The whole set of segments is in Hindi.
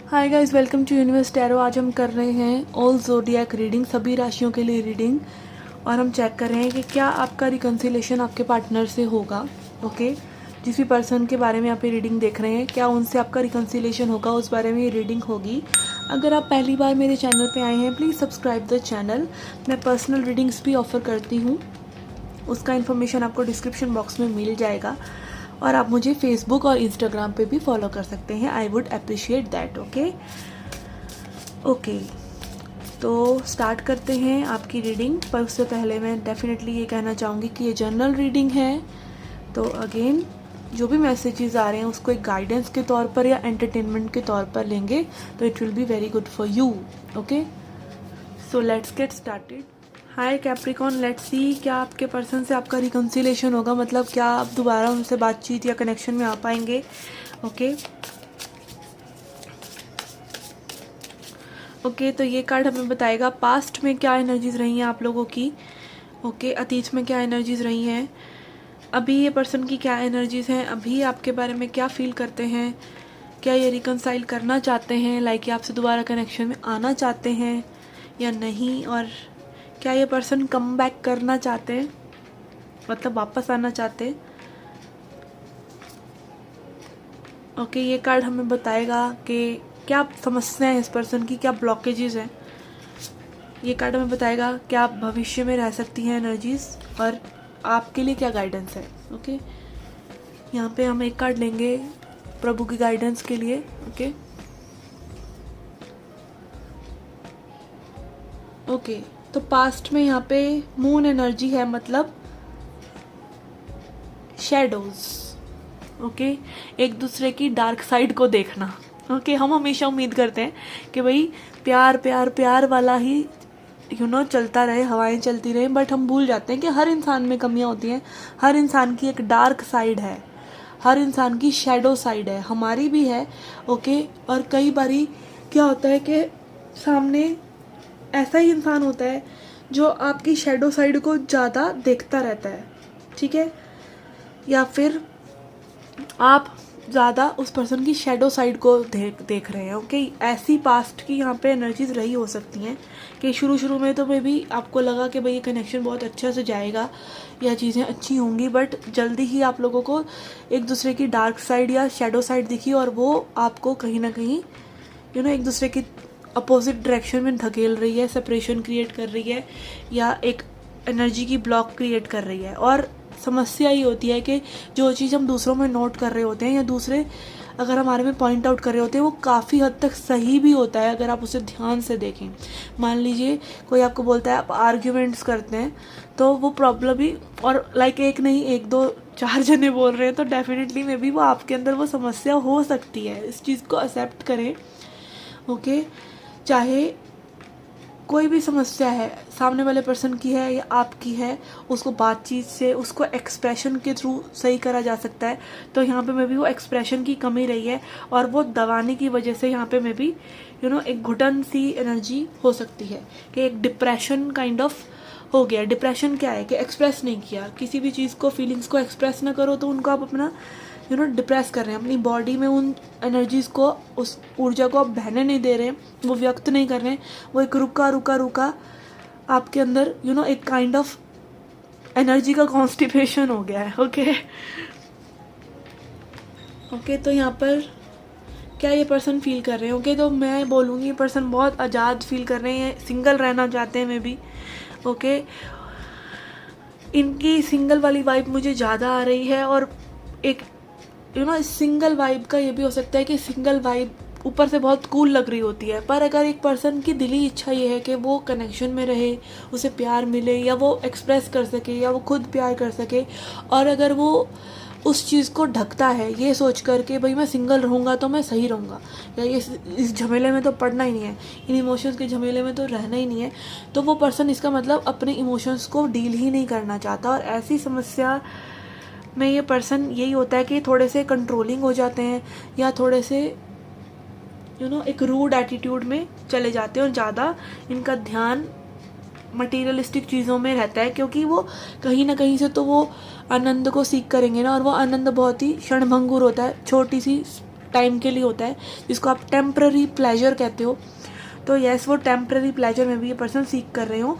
Hi guys, welcome to Universe Tarot. आज हम कर रहे हैं ऑल ज़ोडिएक रीडिंग, सभी राशियों के लिए रीडिंग। और हम चेक कर रहे हैं कि क्या आपका रिकन्सिलेशन आपके पार्टनर से होगा। ओके, जिस भी पर्सन के बारे में आप ये रीडिंग देख रहे हैं, क्या उनसे आपका रिकन्सिलेशन होगा, उस बारे में ये रीडिंग होगी। अगर आप पहली बार मेरे चैनल पे आए हैं, प्लीज़ सब्सक्राइब द चैनल। मैं पर्सनल रीडिंग्स भी ऑफ़र करती हूँ, उसका इन्फॉर्मेशन आपको डिस्क्रिप्शन बॉक्स में मिल जाएगा। और आप मुझे फेसबुक और इंस्टाग्राम पे भी फॉलो कर सकते हैं। I would appreciate that. Okay, तो स्टार्ट करते हैं आपकी रीडिंग। पर उससे पहले मैं डेफिनेटली ये कहना चाहूँगी कि ये जनरल रीडिंग है। तो अगेन, जो भी मैसेजेस आ रहे हैं उसको एक गाइडेंस के तौर पर या एंटरटेनमेंट के तौर पर लेंगे तो it will be very good for you. Okay, so let's get started. Hi Capricorn, let's see क्या आपके पर्सन से आपका रिकन्सिलेशन होगा, मतलब क्या आप दोबारा उनसे बातचीत या कनेक्शन में आ पाएंगे। ओके, तो ये कार्ड हमें बताएगा पास्ट में क्या एनर्जीज रही हैं आप लोगों की। अतीत में क्या एनर्जीज रही हैं, अभी ये पर्सन की क्या एनर्जीज हैं, अभी आपके बारे में क्या फील करते हैं, क्या ये रिकन्साइल करना चाहते हैं, लाइक आपसे दोबारा कनेक्शन में आना चाहते हैं या नहीं, और क्या ये पर्सन कम बैक करना चाहते हैं, मतलब वापस आना चाहते हैं। ये कार्ड हमें बताएगा कि क्या समस्या है इस पर्सन की, क्या ब्लॉकेजेस हैं। ये कार्ड हमें बताएगा क्या आप भविष्य में रह सकती हैं एनर्जीज, और आपके लिए क्या गाइडेंस है। यहाँ पे हम एक कार्ड लेंगे प्रभु की गाइडेंस के लिए। तो पास्ट में यहाँ पे मून एनर्जी है, मतलब शेडोज। एक दूसरे की डार्क साइड को देखना। हम हमेशा उम्मीद करते हैं कि भाई प्यार प्यार प्यार वाला ही चलता रहे, हवाएं चलती रहें, बट हम भूल जाते हैं कि हर इंसान में कमियां होती हैं, हर इंसान की एक डार्क साइड है, हर इंसान की शेडो साइड है, हमारी भी है। और कई बारी क्या होता है कि सामने ऐसा ही इंसान होता है जो आपकी शेडो साइड को ज़्यादा देखता रहता है, ठीक है, या फिर आप ज़्यादा उस पर्सन की शेडो साइड को देख रहे हैं। ऐसी पास्ट की यहाँ पे एनर्जीज रही हो सकती हैं कि शुरू में तो मे भी आपको लगा कि भाई ये कनेक्शन बहुत अच्छा से जाएगा या चीज़ें अच्छी होंगी, बट जल्दी ही आप लोगों को एक दूसरे की डार्क साइड या शेडो साइड दिखी और वो आपको कहीं ना कहीं एक दूसरे की अपोजिट डायरेक्शन में धकेल रही है, सेपरेशन क्रिएट कर रही है, या एक एनर्जी की ब्लॉक क्रिएट कर रही है। और समस्या ये होती है कि जो चीज़ हम दूसरों में नोट कर रहे होते हैं या दूसरे अगर हमारे में पॉइंट आउट कर रहे होते हैं वो काफ़ी हद तक सही भी होता है अगर आप उसे ध्यान से देखें। मान लीजिए कोई आपको बोलता है आप आर्ग्यूमेंट्स करते हैं, तो वो प्रॉब्लम ही, और लाइक एक नहीं एक दो चार जने बोल रहे हैं, तो डेफिनेटली मे बी वो आपके अंदर वो समस्या हो सकती है। इस चीज़ को एक्सेप्ट करें। चाहे कोई भी समस्या है, सामने वाले पर्सन की है या आपकी है, उसको बातचीत से, उसको एक्सप्रेशन के थ्रू सही करा जा सकता है। तो यहाँ पे मे बी वो एक्सप्रेशन की कमी रही है और वो दबाने की वजह से यहाँ पे मे बी एक घुटन सी एनर्जी हो सकती है कि एक डिप्रेशन काइंड ऑफ हो गया। डिप्रेशन क्या है कि एक्सप्रेस नहीं किया, किसी भी चीज़ को, फीलिंग्स को एक्सप्रेस ना करो तो उनको आप अपना डिप्रेस कर रहे हैं, अपनी बॉडी में उन एनर्जीज को, उस ऊर्जा को आप बहने नहीं दे रहे हैं, वो व्यक्त नहीं कर रहे हैं, वो एक रुका रुका रुका आपके अंदर एक काइंड ऑफ एनर्जी का कॉन्स्टिपेशन हो गया है। तो यहाँ पर क्या ये पर्सन फील कर रहे हैं। तो मैं बोलूँगी ये पर्सन बहुत आज़ाद फील कर रहे हैं, सिंगल रहना चाहते हैं मे बी। इनकी सिंगल वाली वाइब मुझे ज़्यादा आ रही है। और एक सिंगल वाइब का ये भी हो सकता है कि सिंगल वाइब ऊपर से बहुत कूल लग रही होती है, पर अगर एक पर्सन की दिली इच्छा ये है कि वो कनेक्शन में रहे, उसे प्यार मिले, या वो एक्सप्रेस कर सके, या वो खुद प्यार कर सके, और अगर वो उस चीज़ को ढकता है ये सोच कर के भाई मैं सिंगल रहूँगा तो मैं सही रहूँगा, या ये इस झमेले में तो पड़ना ही नहीं है, इन इमोशंस के झमेले में तो रहना ही नहीं है, तो वो पर्सन इसका मतलब अपने इमोशंस को डील ही नहीं करना चाहता। और ऐसी समस्या में ये पर्सन यही होता है कि थोड़े से कंट्रोलिंग हो जाते हैं, या थोड़े से एक रूड एटीट्यूड में चले जाते हैं, और ज़्यादा इनका ध्यान मटीरियलिस्टिक चीज़ों में रहता है, क्योंकि वो कहीं ना कहीं से तो वो आनंद को सीख करेंगे ना, और वो आनंद बहुत ही क्षणभंगुर होता है, छोटी सी टाइम के लिए होता है, जिसको आप टेम्पररी प्लेजर कहते हो। तो यस, वो टेम्पररी प्लेजर में भी ये पर्सन सीख कर रहे हो,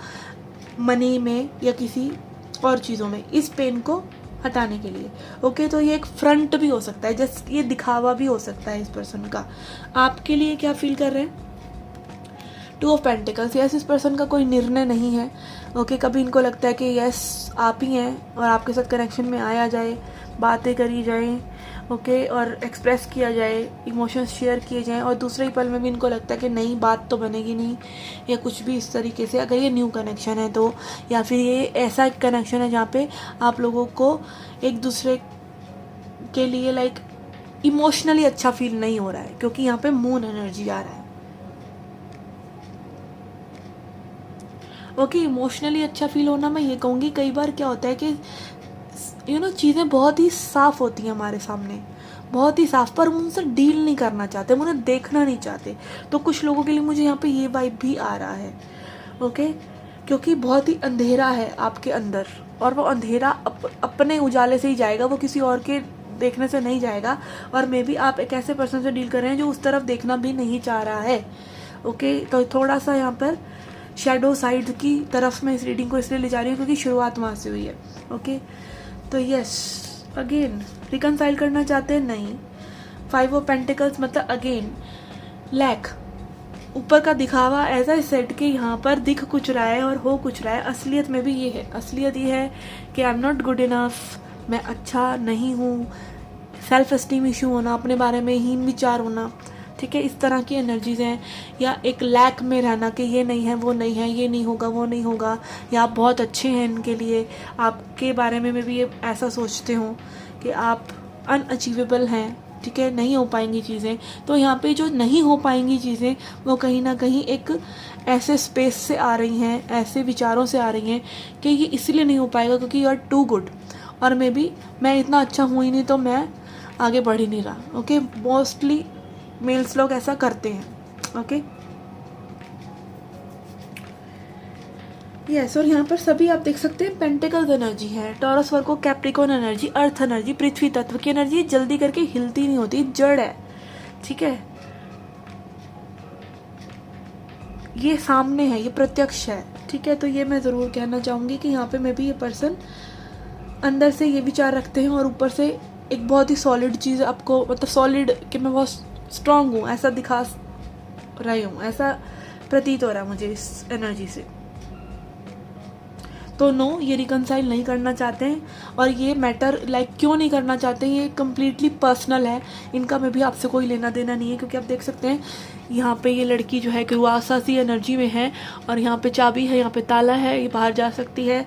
मनी में या किसी और चीज़ों में, इस पेन को हटाने के लिए। ओके, तो ये एक फ्रंट भी हो सकता है, जस्ट ये दिखावा भी हो सकता है इस पर्सन का। आपके लिए क्या फील कर रहे हैं? 2 ऑफ पेंटिकल्स, यस, इस पर्सन का कोई निर्णय नहीं है। ओके, कभी इनको लगता है कि यस आप ही हैं और आपके साथ कनेक्शन में आया जाए, बातें करी जाए, ओके, और एक्सप्रेस किया जाए, इमोशंस शेयर किए जाएं, और दूसरे ही पल में भी इनको लगता है कि नहीं, बात तो बनेगी नहीं या कुछ भी इस तरीके से, अगर ये न्यू कनेक्शन है तो, या फिर ये ऐसा एक कनेक्शन है जहाँ पे आप लोगों को एक दूसरे के लिए लाइक इमोशनली अच्छा फील नहीं हो रहा है, क्योंकि यहाँ पे मून एनर्जी आ रहा है। ओके, इमोशनली अच्छा फील होना, मैं ये कहूँगी कई बार क्या होता है कि चीज़ें बहुत ही साफ़ होती हैं हमारे सामने, बहुत ही साफ़, पर हम उनसे डील नहीं करना चाहते, हम उन्हें देखना नहीं चाहते। तो कुछ लोगों के लिए मुझे यहाँ पे ये वाइब भी आ रहा है। ओके, क्योंकि बहुत ही अंधेरा है आपके अंदर, और वो अंधेरा अपने उजाले से ही जाएगा, वो किसी और के देखने से नहीं जाएगा। और मे बी आप एक ऐसे पर्सन से डील कर रहे हैं जो उस तरफ देखना भी नहीं चाह रहा है। ओके, तो थोड़ा सा यहाँ पर शेडो साइड की तरफ मैं इस रीडिंग को इसलिए ले जा रही हूँ क्योंकि शुरुआत वहाँ से हुई है। ओके, तो यस, अगेन रिकनसाइल करना चाहते हैं? नहीं। 5 ऑफ पेंटिकल्स मतलब अगेन लैक, ऊपर का दिखावा ऐसा सेट के यहाँ पर दिख कुछ रहा है और हो कुछ रहा है। असलियत में भी ये है, असलियत ये है कि I am not good enough, मैं अच्छा नहीं हूँ, सेल्फ एस्टीम इशू होना, अपने बारे में हीन विचार होना, ठीक है, इस तरह की एनर्जीज हैं। या एक लैक में रहना कि ये नहीं है, वो नहीं है, ये नहीं होगा, वो नहीं होगा, या आप बहुत अच्छे हैं इनके लिए, आपके बारे में भी ये ऐसा सोचते हो कि आप अनअचीवेबल हैं, ठीक है, नहीं हो पाएंगी चीज़ें। तो यहाँ पे जो नहीं हो पाएंगी चीज़ें वो कहीं ना कहीं एक ऐसे स्पेस से आ रही हैं, ऐसे विचारों से आ रही हैं कि ये इसलिए नहीं हो पाएगा क्योंकि यू आर टू गुड, और मे बी मैं इतना अच्छा हूँ ही नहीं तो मैं आगे बढ़ ही नहीं रहा। ओके, मोस्टली मेल्स लोग ऐसा करते हैं। ओके, यस, और यहाँ पर सभी आप देख सकते हैं पेंटिकल्स एनर्जी है, टॉरस, वर्गो, कैप्रिकॉर्न एनर्जी, अर्थ एनर्जी, पृथ्वी तत्व की एनर्जी, जल्दी करके हिलती नहीं होती, जड़ है, ठीक है, ये सामने है, ये प्रत्यक्ष है, ठीक है। तो ये मैं ज़रूर कहना चाहूँगी कि यहाँ पे मैं भी ये पर्सन अंदर से ये विचार रखते हैं और ऊपर से एक बहुत ही सॉलिड चीज़ आपको, मतलब सॉलिड कि मैं बहुत स्ट्रांग हूँ ऐसा दिखा रही हूँ, ऐसा प्रतीत हो रहा है मुझे इस एनर्जी से। तो नो, ये रिकनसाइल नहीं करना चाहते हैं, और ये मैटर लाइक क्यों नहीं करना चाहते हैं, ये कम्प्लीटली पर्सनल है, इनका में भी आपसे कोई लेना देना नहीं है। क्योंकि आप देख सकते हैं यहाँ पे ये लड़की जो है क्रुआसा सी एनर्जी में है, और यहाँ पे चाबी है, यहाँ पे ताला है, ये बाहर जा सकती है,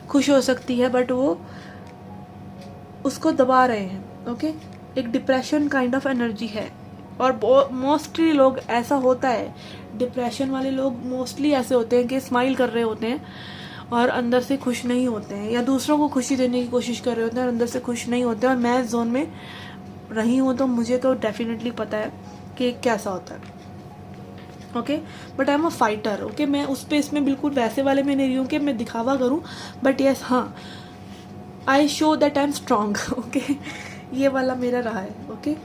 खुश हो सकती है, बट वो उसको दबा रहे हैं। ओके, एक डिप्रेशन काइंड ऑफ एनर्जी है, और मोस्टली लोग ऐसा होता है, डिप्रेशन वाले लोग मोस्टली ऐसे होते हैं कि स्माइल कर रहे होते हैं और अंदर से खुश नहीं होते हैं, या दूसरों को खुशी देने की कोशिश कर रहे होते हैं और अंदर से खुश नहीं होते हैं। और मैं इस जोन में रही हूँ तो मुझे तो डेफिनेटली पता है कि कैसा होता है। Okay, but I am a fighter. Okay, मैं उस पे इसमें बिल्कुल वैसे वाले में नहीं रही हूँ कि मैं दिखावा करूँ, बट यस, हाँ, I show that I am strong. Okay, ये वाला मेरा रहा है। ओके,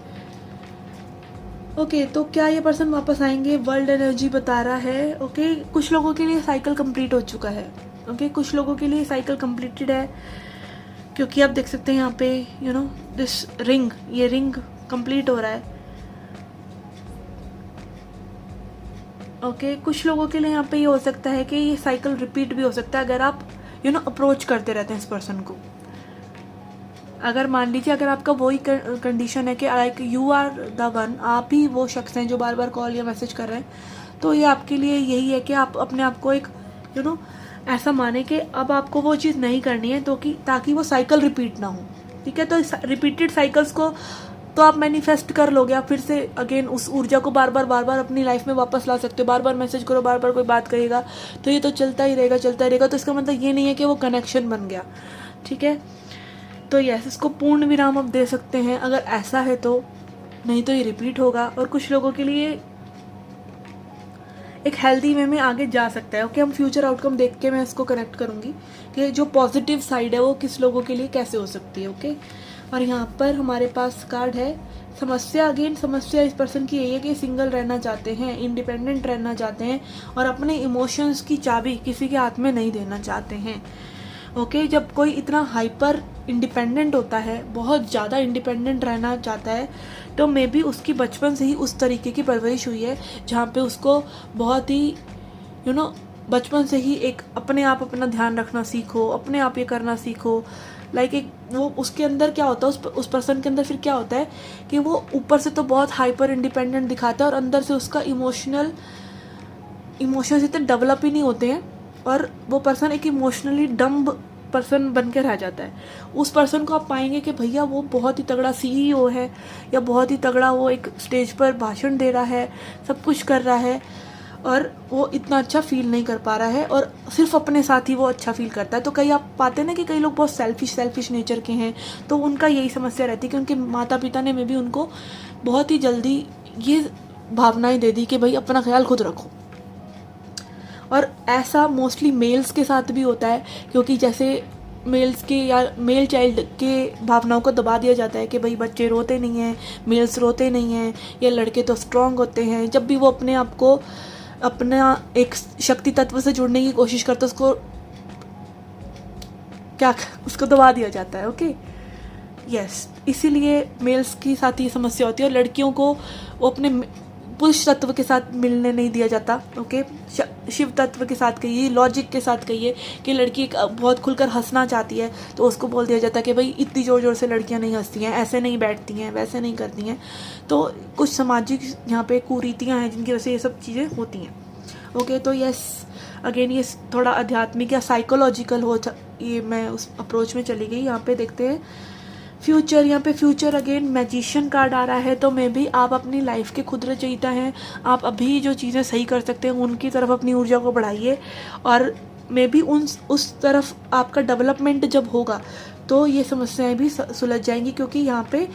ओके, तो क्या ये पर्सन वापस आएंगे? वर्ल्ड एनर्जी बता रहा है। ओके, कुछ लोगों के लिए साइकिल कंप्लीट हो चुका है। ओके, कुछ लोगों के लिए साइकिल कंप्लीटेड है, क्योंकि आप देख सकते हैं यहाँ पे दिस रिंग, ये रिंग कंप्लीट हो रहा है। ओके, कुछ लोगों के लिए यहाँ पे ये हो सकता है कि ये साइकिल रिपीट भी हो सकता है अगर आप अप्रोच करते रहते हैं इस पर्सन को। अगर मान लीजिए अगर आपका वही कंडीशन है कि like you are the one, आप ही वो शख्स हैं जो बार बार कॉल या मैसेज कर रहे हैं, तो ये आपके लिए यही है कि आप अपने आप को एक ऐसा माने कि अब आपको वो चीज़ नहीं करनी है, तो कि ताकि वो साइकिल रिपीट ना हो। ठीक है, तो रिपीटेड साइकिल्स को तो आप मैनिफेस्ट कर लोगे, आप फिर से अगेन उस ऊर्जा को बार बार अपनी लाइफ में वापस ला सकते हो। बार बार मैसेज करो, बार बार कोई बात करेगा तो ये तो चलता ही रहेगा। तो इसका मतलब ये नहीं है कि वो कनेक्शन बन गया। ठीक है, तो यस, इसको पूर्ण विराम आप दे सकते हैं अगर ऐसा है तो, नहीं तो ये रिपीट होगा। और कुछ लोगों के लिए एक हेल्दी वे में आगे जा सकता है। ओके, हम फ्यूचर आउटकम देख के मैं इसको कनेक्ट करूँगी कि जो पॉजिटिव साइड है वो किस लोगों के लिए कैसे हो सकती है। ओके, और यहाँ पर हमारे पास कार्ड है समस्या। अगेन समस्या इस पर्सन की यही है कि सिंगल रहना चाहते हैं, इंडिपेंडेंट रहना चाहते हैं और अपने इमोशंस की चाबी किसी के हाथ में नहीं देना चाहते हैं। ओके, जब कोई इतना हाइपर इंडिपेंडेंट होता है, बहुत ज़्यादा इंडिपेंडेंट रहना चाहता है, तो मे बी उसकी बचपन से ही उस तरीके की परवरिश हुई है जहाँ पे उसको बहुत ही बचपन से ही एक अपने आप अपना ध्यान रखना सीखो, अपने आप ये करना सीखो। लाइक एक वो उसके अंदर क्या होता है, उस पर्सन के अंदर फिर क्या होता है कि वो ऊपर से तो बहुत हाइपर इंडिपेंडेंट दिखाता है और अंदर से उसका इमोशंस इतने डेवलप ही नहीं होते हैं और वो पर्सन एक इमोशनली डम्ब पर्सन बन के रह जाता है। उस पर्सन को आप पाएंगे कि भैया वो बहुत ही तगड़ा CEO है या बहुत ही तगड़ा वो एक स्टेज पर भाषण दे रहा है, सब कुछ कर रहा है और वो इतना अच्छा फील नहीं कर पा रहा है और सिर्फ अपने साथ ही वो अच्छा फील करता है। तो कई आप पाते हैं ना कि कई लोग बहुत सेल्फिश नेचर के हैं, तो उनका यही समस्या रहती है कि उनके माता पिता ने में भी उनको बहुत ही जल्दी ये भावनाएं दे दी कि भाई अपना ख्याल खुद रखो। और ऐसा मोस्टली मेल्स के साथ भी होता है, क्योंकि जैसे मेल्स के या मेल चाइल्ड के भावनाओं को दबा दिया जाता है कि भाई बच्चे रोते नहीं हैं, मेल्स रोते नहीं हैं, या लड़के तो स्ट्रांग होते हैं। जब भी वो अपने आप को अपना एक शक्ति तत्व से जुड़ने की कोशिश करते उसको दबा दिया जाता है। ओके, यस, इसीलिए मेल्स के साथ ये समस्या होती है और लड़कियों को वो अपने पुरुष तत्व के साथ मिलने नहीं दिया जाता। ओके, शिव तत्व के साथ कहिए, लॉजिक के साथ कहिए कि लड़की बहुत खुलकर हंसना चाहती है तो उसको बोल दिया जाता है कि भाई इतनी ज़ोर ज़ोर से लड़कियां नहीं हंसती हैं, ऐसे नहीं बैठती हैं, वैसे नहीं करती हैं। तो कुछ सामाजिक यहाँ पे कुरीतियाँ हैं जिनकी वजह से ये सब चीज़ें होती हैं। ओके, तो यस, अगेन ये थोड़ा आध्यात्मिक या साइकोलॉजिकल ये मैं उस अप्रोच में चली गई। यहाँ पे देखते हैं फ्यूचर। यहाँ पे फ्यूचर अगेन मैजिशियन कार्ड आ रहा है, तो मे भी आप अपनी लाइफ के खुद रचयिता हैं। आप अभी जो चीज़ें सही कर सकते हैं उनकी तरफ अपनी ऊर्जा को बढ़ाइए और मे भी उस तरफ आपका डेवलपमेंट जब होगा तो ये समस्याएं भी सुलझ जाएंगी। क्योंकि यहाँ पे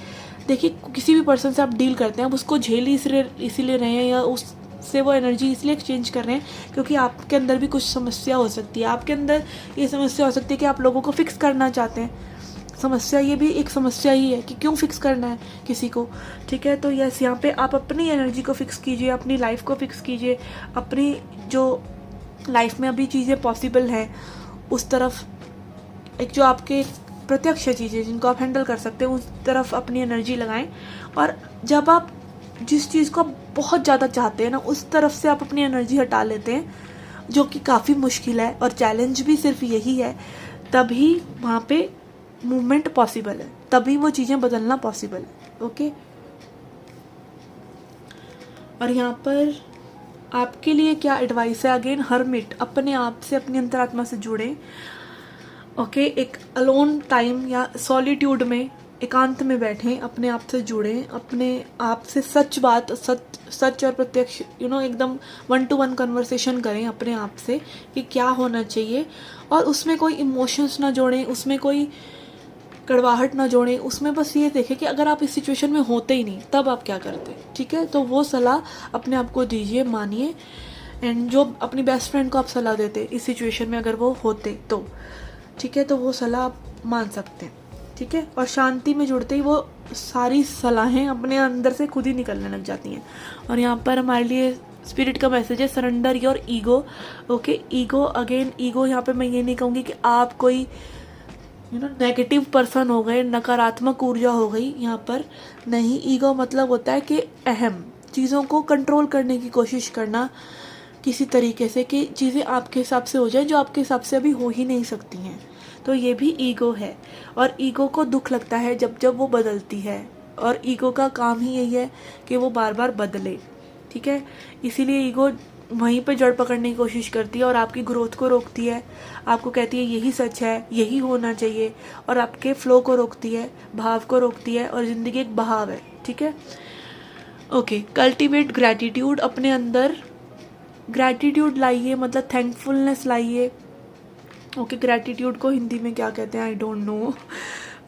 देखिए, किसी भी पर्सन से आप डील करते हैं, आप उसको झेल इसीलिए रहे हैं या उससे वो एनर्जी इसलिए एक्सचेंज कर रहे हैं क्योंकि आपके अंदर भी कुछ समस्या हो सकती है। आपके अंदर ये समस्या हो सकती है कि आप लोगों को फिक्स करना चाहते हैं। समस्या ये भी एक समस्या ही है कि क्यों फिक्स करना है किसी को। ठीक है, तो यस, यहाँ पे आप अपनी एनर्जी को फिक्स कीजिए, अपनी लाइफ को फिक्स कीजिए, अपनी जो लाइफ में अभी चीज़ें पॉसिबल हैं उस तरफ एक जो आपके प्रत्यक्ष चीज़ें जिनको आप हैंडल कर सकते हैं उस तरफ अपनी एनर्जी लगाएं। और जब आप जिस चीज़ को बहुत ज़्यादा चाहते हैं ना, उस तरफ से आप अपनी एनर्जी हटा लेते हैं, जो कि काफ़ी मुश्किल है और चैलेंज भी सिर्फ यही है, तभी वहाँ पे मूवमेंट पॉसिबल है, तभी वो चीज़ें बदलना पॉसिबल है। ओके, और यहाँ पर आपके लिए क्या एडवाइस है? अगेन हर्मिट, अपने आप से, अपनी अंतरात्मा से जुड़ें। ओके, एक अलोन टाइम या सॉलिट्यूड में, एकांत में बैठें, अपने आप से जुड़ें, अपने आप से सच और प्रत्यक्ष एकदम 1-to-1 कन्वर्सेशन करें अपने आप से कि क्या होना चाहिए। और उसमें कोई इमोशंस ना जोड़ें, उसमें कोई कड़वाहट ना जोड़ें, उसमें बस ये देखें कि अगर आप इस सिचुएशन में होते ही नहीं तब आप क्या करते। ठीक है, तो वो सलाह अपने आप को दीजिए, मानिए। एंड जो अपनी बेस्ट फ्रेंड को आप सलाह देते इस सिचुएशन में अगर वो होते तो ठीक है, तो वो सलाह आप मान सकते हैं। ठीक है, और शांति में जुड़ते ही वो सारी सलाहें अपने अंदर से खुद ही निकलने लग जाती हैं। और यहाँ पर हमारे लिए स्पिरिट का मैसेज है, surrender your ego. Okay, ego, again ego, यहाँ पे मैं ये नहीं कहूँगी कि आप कोई नेगेटिव पर्सन हो गए, नकारात्मक ऊर्जा हो गई, यहाँ पर नहीं। ईगो मतलब होता है कि अहम चीज़ों को कंट्रोल करने की कोशिश करना किसी तरीके से कि चीज़ें आपके हिसाब से हो जाए जो आपके हिसाब से अभी हो ही नहीं सकती हैं, तो ये भी ईगो है। और ईगो को दुख लगता है जब वो बदलती है, और ईगो का काम ही यही है कि वो बार बार बदले। ठीक है, इसीलिए ईगो वहीं पे जड़ पकड़ने की कोशिश करती है और आपकी ग्रोथ को रोकती है, आपको कहती है यही सच है, यही होना चाहिए, और आपके फ्लो को रोकती है, भाव को रोकती है, और ज़िंदगी एक बहाव है। ठीक है, ओके, कल्टिवेट ग्रैटिट्यूड, अपने अंदर ग्रैटिट्यूड लाइए, मतलब थैंकफुलनेस लाइए। ओके, ग्रैटिट्यूड को हिंदी में क्या कहते हैं, I don't know.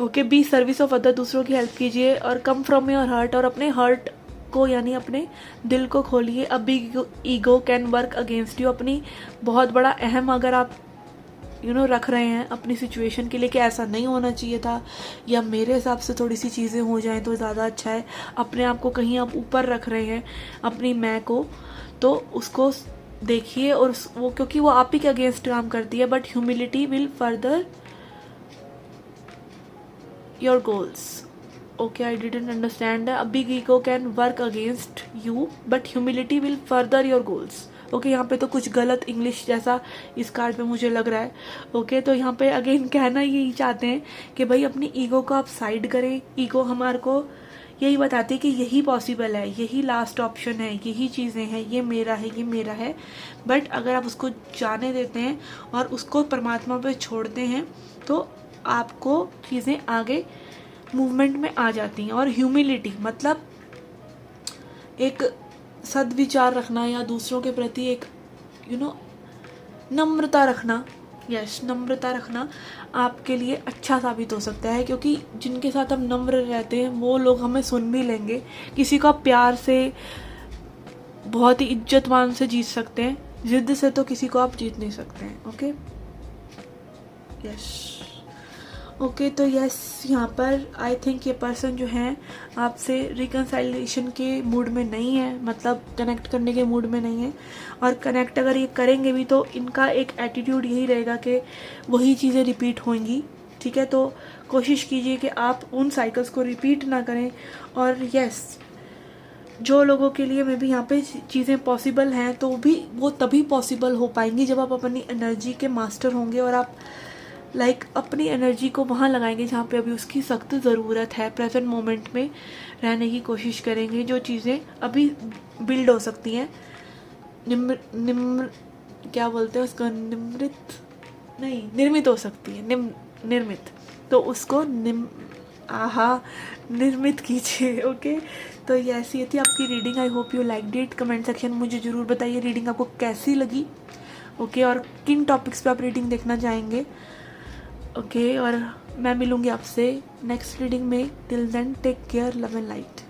Okay, be service of other, दूसरों की हेल्प कीजिए, और कम फ्रॉम योर हर्ट, और अपने हर्ट को यानी अपने दिल को खोलिए। अब भी ego can work against you, अपनी बहुत बड़ा अहम अगर आप रख रहे हैं अपनी सिचुएशन के लिए कि ऐसा नहीं होना चाहिए था, या मेरे हिसाब से थोड़ी सी चीज़ें हो जाएं तो ज़्यादा अच्छा है, अपने आप को कहीं आप ऊपर रख रहे हैं अपनी मैं को, तो उसको देखिए। और वो क्योंकि वो आप ही के अगेंस्ट काम करती है, but humility will further your goals. Okay, I didn't understand. A big ego can work against you but humility will further your goals. Okay, यहाँ पे तो कुछ गलत इंग्लिश जैसा इस कार्ड पे मुझे लग रहा है। ओके, तो यहाँ पे अगेन कहना यही चाहते हैं कि भाई अपनी ईगो को आप साइड करें। ईगो हमारे को यही बताती है कि यही पॉसिबल है, यही लास्ट ऑप्शन है, यही चीज़ें हैं, ये मेरा है, ये मेरा है। बट अगर आप उसको जाने देते हैं और उसको परमात्मा पे छोड़ते हैं तो आपको चीज़ें आगे मूवमेंट में आ जाती हैं। और ह्यूमिलिटी मतलब एक सद्विचार रखना या दूसरों के प्रति एक नम्रता रखना। यस, नम्रता रखना आपके लिए अच्छा साबित हो सकता है, क्योंकि जिनके साथ हम नम्र रहते हैं वो लोग हमें सुन भी लेंगे। किसी को आप प्यार से बहुत ही इज्जतमान से जीत सकते हैं, जिद से तो किसी को आप जीत नहीं सकते हैं। Okay, yes. ओके, तो यस, यहाँ पर आई थिंक ये पर्सन जो है आपसे रिकन्साइलेशन के मूड में नहीं है, मतलब कनेक्ट करने के मूड में नहीं है। और कनेक्ट अगर ये करेंगे भी तो इनका एक एटीट्यूड यही रहेगा कि वही चीज़ें रिपीट होंगी। ठीक है, तो कोशिश कीजिए कि आप उन साइकिल्स को रिपीट ना करें। और यस, जो लोगों के लिए मैं भी यहाँ पे चीज़ें पॉसिबल हैं तो भी वो तभी पॉसिबल हो पाएंगी जब आप अपनी एनर्जी के मास्टर होंगे और आप अपनी एनर्जी को वहाँ लगाएंगे जहाँ पे अभी उसकी सख्त ज़रूरत है। प्रेजेंट मोमेंट में रहने की कोशिश करेंगे। जो चीज़ें अभी बिल्ड हो सकती हैं, क्या बोलते हैं उसको, निर्मित हो सकती है, निर्मित, तो उसको निर्मित कीजिए। ओके, तो ये ऐसी थी आपकी reading. I hope you like it. Comment section में मुझे ज़रूर बताइए रीडिंग आपको कैसी लगी। ओके, और किन टॉपिक्स पे आप रीडिंग देखना चाहेंगे। ओके, और मैं मिलूँगी आपसे नेक्स्ट रीडिंग में। Till then take care, love and light.